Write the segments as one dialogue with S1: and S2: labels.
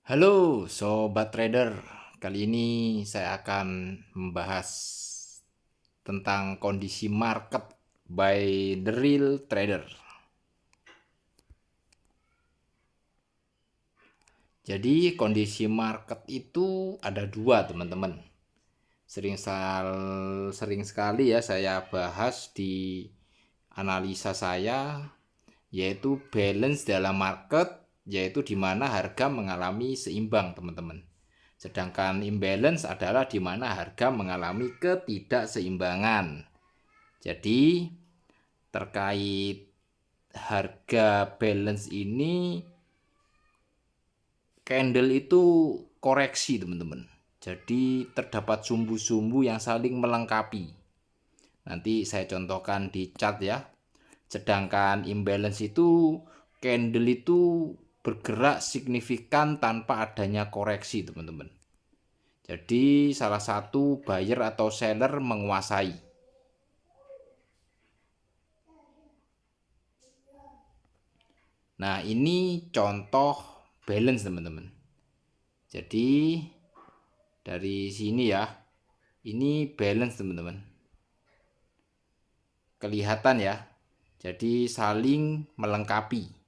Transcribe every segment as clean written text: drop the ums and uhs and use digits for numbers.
S1: Halo Sobat Trader, kali ini saya akan membahas tentang kondisi market by the real trader. Jadi kondisi market itu ada dua teman-teman. Sering sekali ya saya bahas di analisa saya, yaitu balance dalam market, yaitu di mana harga mengalami seimbang teman-teman. Sedangkan imbalance adalah di mana harga mengalami ketidakseimbangan. Jadi terkait harga balance ini, candle itu koreksi teman-teman. Jadi terdapat sumbu-sumbu yang saling melengkapi. Nanti saya contohkan di chart ya. Sedangkan imbalance itu, candle itu bergerak signifikan tanpa adanya koreksi teman-teman. Jadi salah satu buyer atau seller menguasai. Nah, ini contoh balance teman-teman. Jadi dari sini ya, ini balance teman-teman. Kelihatan ya. Jadi saling melengkapi.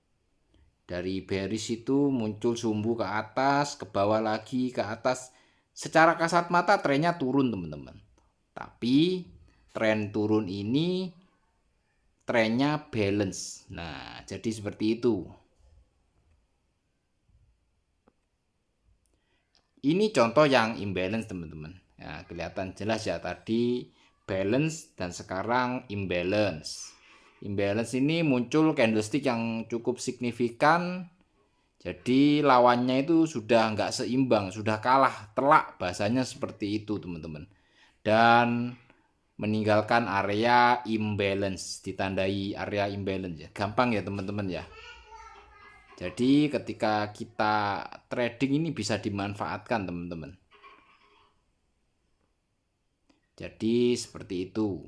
S1: Dari bearish itu muncul sumbu ke atas, ke bawah lagi, ke atas. Secara kasat mata trennya turun teman-teman. Tapi tren turun ini trennya balance. Nah, jadi seperti itu. Ini contoh yang imbalance teman-teman. Ya, kelihatan jelas ya tadi balance dan sekarang imbalance. Imbalance ini muncul candlestick yang cukup signifikan. Jadi lawannya itu sudah nggak seimbang, sudah kalah, telak bahasanya seperti itu teman-teman. Dan meninggalkan area imbalance, ditandai area imbalance ya. Gampang ya teman-teman ya. Jadi ketika kita trading ini bisa dimanfaatkan teman-teman. Jadi seperti itu.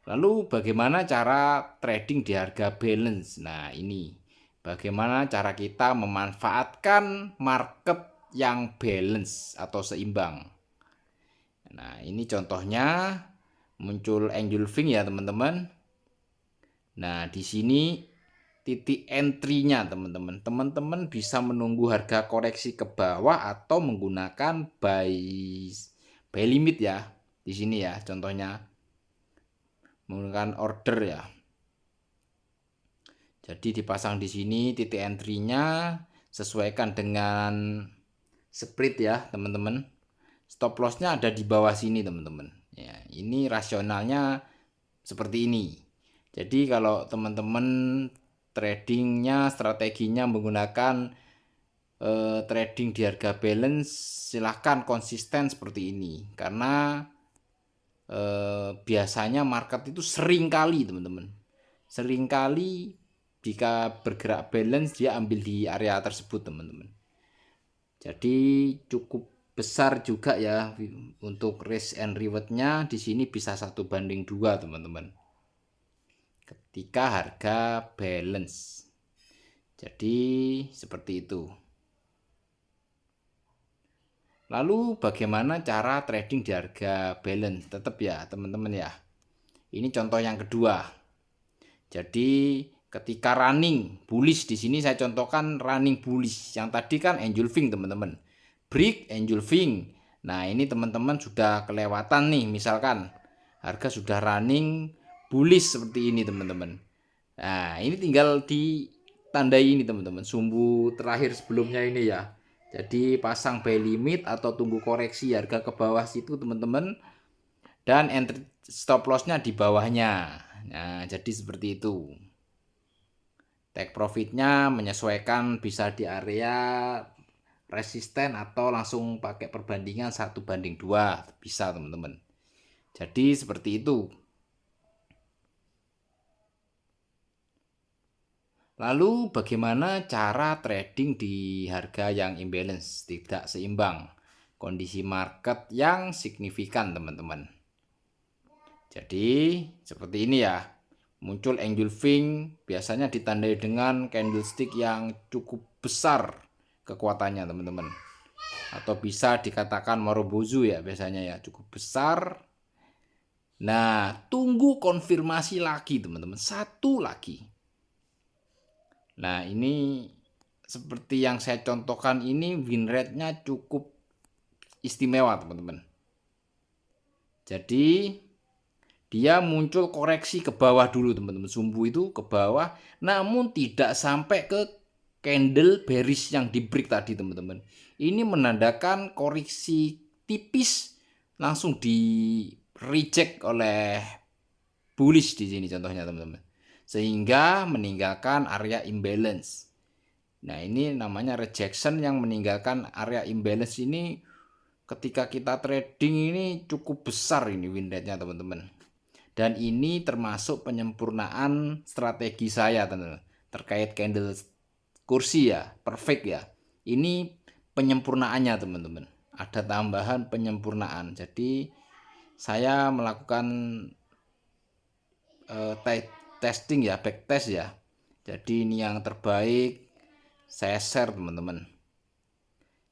S1: Lalu bagaimana cara trading di harga balance? Nah ini bagaimana cara kita memanfaatkan market yang balance atau seimbang. Nah ini contohnya muncul engulfing ya teman-teman. Nah di sini titik entry-nya teman-teman. Teman-teman bisa menunggu harga koreksi ke bawah atau menggunakan buy limit ya. Di sini ya contohnya menggunakan order ya. Jadi dipasang di sini titik entry-nya, sesuaikan dengan split ya teman-teman. Stop loss-nya ada di bawah sini teman-teman. Ya, ini rasionalnya seperti ini. Jadi kalau teman-teman tradingnya, strateginya menggunakan trading di harga balance, silahkan konsisten seperti ini. Karena biasanya market itu sering kali teman-teman. Sering kali jika bergerak balance dia ambil di area tersebut teman-teman. Jadi cukup besar juga ya untuk risk and rewardnya di sini bisa 1:2 teman-teman. Ketika harga balance. Jadi seperti itu. Lalu bagaimana cara trading di harga balance? Tetap ya teman-teman ya. Ini contoh yang kedua. Jadi ketika running bullish di sini saya contohkan running bullish. Yang tadi kan engulfing teman-teman. Break engulfing. Nah, ini teman-teman sudah kelewatan nih misalkan harga sudah running bullish seperti ini teman-teman. Nah, ini tinggal ditandai ini teman-teman. Sumbu terakhir sebelumnya ini ya. Jadi pasang buy limit atau tunggu koreksi harga ke bawah situ teman-teman. Dan entry stop lossnya di bawahnya. Nah, jadi seperti itu. Take profitnya menyesuaikan bisa di area resisten atau langsung pakai perbandingan 1:2. Bisa teman-teman. Jadi seperti itu. Lalu bagaimana cara trading di harga yang imbalance, tidak seimbang, kondisi market yang signifikan teman-teman. Jadi seperti ini ya, muncul engulfing biasanya ditandai dengan candlestick yang cukup besar kekuatannya teman-teman, atau bisa dikatakan Marubozu ya biasanya ya, cukup besar. Nah, tunggu konfirmasi lagi teman-teman, satu lagi. Nah, ini seperti yang saya contohkan ini, win rate-nya cukup istimewa teman-teman. Jadi dia muncul koreksi ke bawah dulu teman-teman, sumbu itu ke bawah, namun tidak sampai ke candle bearish yang di break tadi teman-teman. Ini menandakan koreksi tipis langsung di reject oleh bullish di sini contohnya teman-teman, sehingga meninggalkan area imbalance. Nah, ini namanya rejection yang meninggalkan area imbalance. Ini ketika kita trading ini cukup besar ini win rate-nya teman-teman. Dan ini termasuk penyempurnaan strategi saya teman-teman, terkait candle kursi ya, perfect ya. Ini penyempurnaannya teman-teman. Ada tambahan penyempurnaan. Jadi saya melakukan testing ya, back test ya. Jadi ini yang terbaik saya share teman-teman.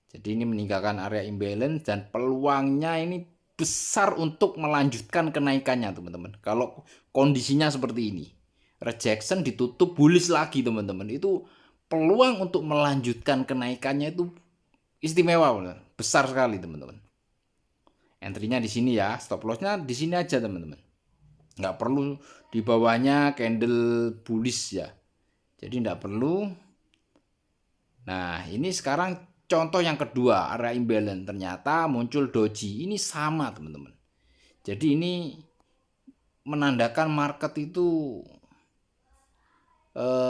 S1: Jadi ini meninggalkan area imbalance dan peluangnya ini besar untuk melanjutkan kenaikannya teman-teman. Kalau kondisinya seperti ini, rejection ditutup bullish lagi teman-teman, itu peluang untuk melanjutkan kenaikannya itu istimewa, besar sekali teman-teman. Entry-nya di sini ya, stop loss-nya di sini aja teman-teman. Nggak perlu di bawahnya candle bullish ya. Jadi nggak perlu. Nah, ini sekarang contoh yang kedua, area imbalance, ternyata muncul doji. Ini sama teman-teman. Jadi ini menandakan market itu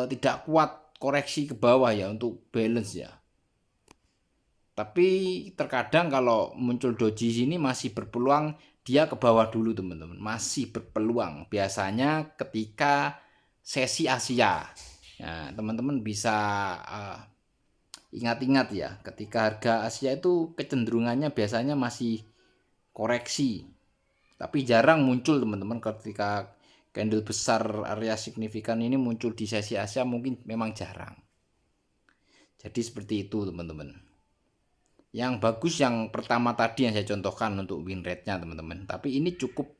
S1: tidak kuat koreksi ke bawah ya untuk balance ya. Tapi terkadang kalau muncul doji sini masih berpeluang dia ke bawah dulu teman-teman. Masih berpeluang. Biasanya ketika sesi Asia. Nah, teman-teman bisa ingat-ingat ya, ketika harga Asia itu kecenderungannya biasanya masih koreksi, tapi jarang muncul teman-teman. Ketika candle besar area signifikan ini muncul di sesi Asia mungkin memang jarang. Jadi seperti itu teman-teman. Yang bagus yang pertama tadi yang saya contohkan untuk win rate-nya teman-teman. Tapi ini cukup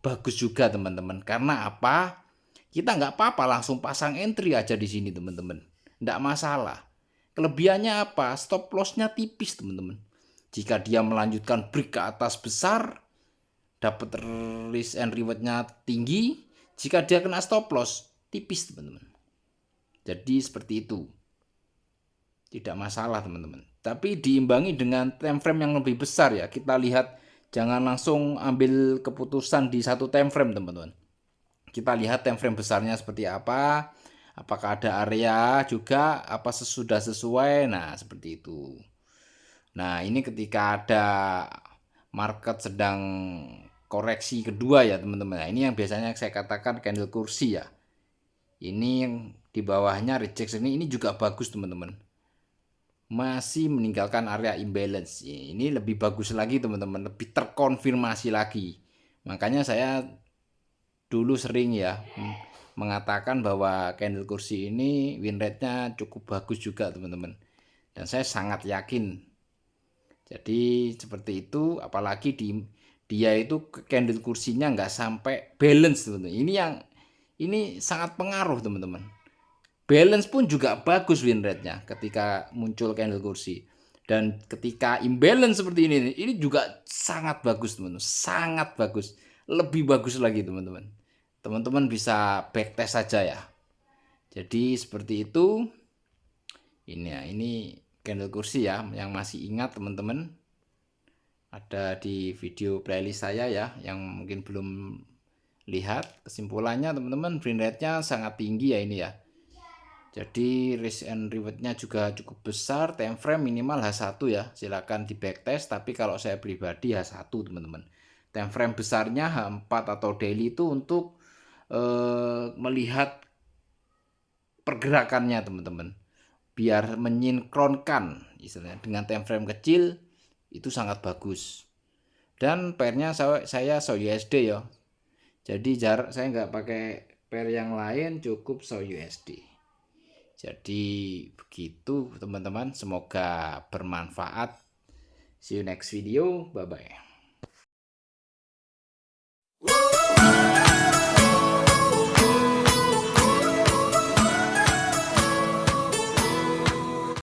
S1: bagus juga teman-teman. Karena apa? Kita nggak apa-apa langsung pasang entry aja di sini teman-teman. Nggak masalah. Kelebihannya apa? Stop loss-nya tipis teman-teman. Jika dia melanjutkan break ke atas besar, dapat risk and reward-nya tinggi. Jika dia kena stop loss, tipis teman-teman. Jadi seperti itu. Tidak masalah teman-teman. Tapi diimbangi dengan time frame yang lebih besar ya. Kita lihat, jangan langsung ambil keputusan di satu time frame teman-teman. Kita lihat time frame besarnya seperti apa. Apakah ada area juga, apa sudah sesuai. Nah, seperti itu. Nah, ini ketika ada market sedang koreksi kedua ya teman-teman. Nah, ini yang biasanya saya katakan candle kursi ya. Ini yang di bawahnya rejection ini juga bagus teman-teman. Masih meninggalkan area imbalance. Ini lebih bagus lagi teman-teman, lebih terkonfirmasi lagi. Makanya saya dulu sering ya mengatakan bahwa candle kursi ini win rate-nya cukup bagus juga teman-teman, dan saya sangat yakin. Jadi seperti itu, apalagi dia itu candle kursinya nggak sampai balance teman-teman. Ini sangat pengaruh teman-teman. Balance pun juga bagus win rate-nya ketika muncul candle kursi, dan ketika imbalance seperti ini juga sangat bagus teman-teman, sangat bagus, lebih bagus lagi teman-teman. Teman-teman bisa backtest saja ya. Jadi seperti itu. Ini candle kursi ya, yang masih ingat teman-teman. Ada di video playlist saya ya, yang mungkin belum lihat. Kesimpulannya teman-teman, win rate-nya sangat tinggi ya ini ya. Jadi risk and reward-nya juga cukup besar. Time frame minimal H1 ya. Silakan di backtest, tapi kalau saya pribadi H1 teman-teman. Time frame besarnya H4 atau daily itu untuk melihat pergerakannya teman-teman, biar menyinkronkan istilahnya dengan time frame kecil, itu sangat bagus. Dan pairnya saya SHOW USD ya, jadi saya nggak pakai pair yang lain, cukup SHOW USD. Jadi begitu teman-teman, semoga bermanfaat. See you next video, bye bye.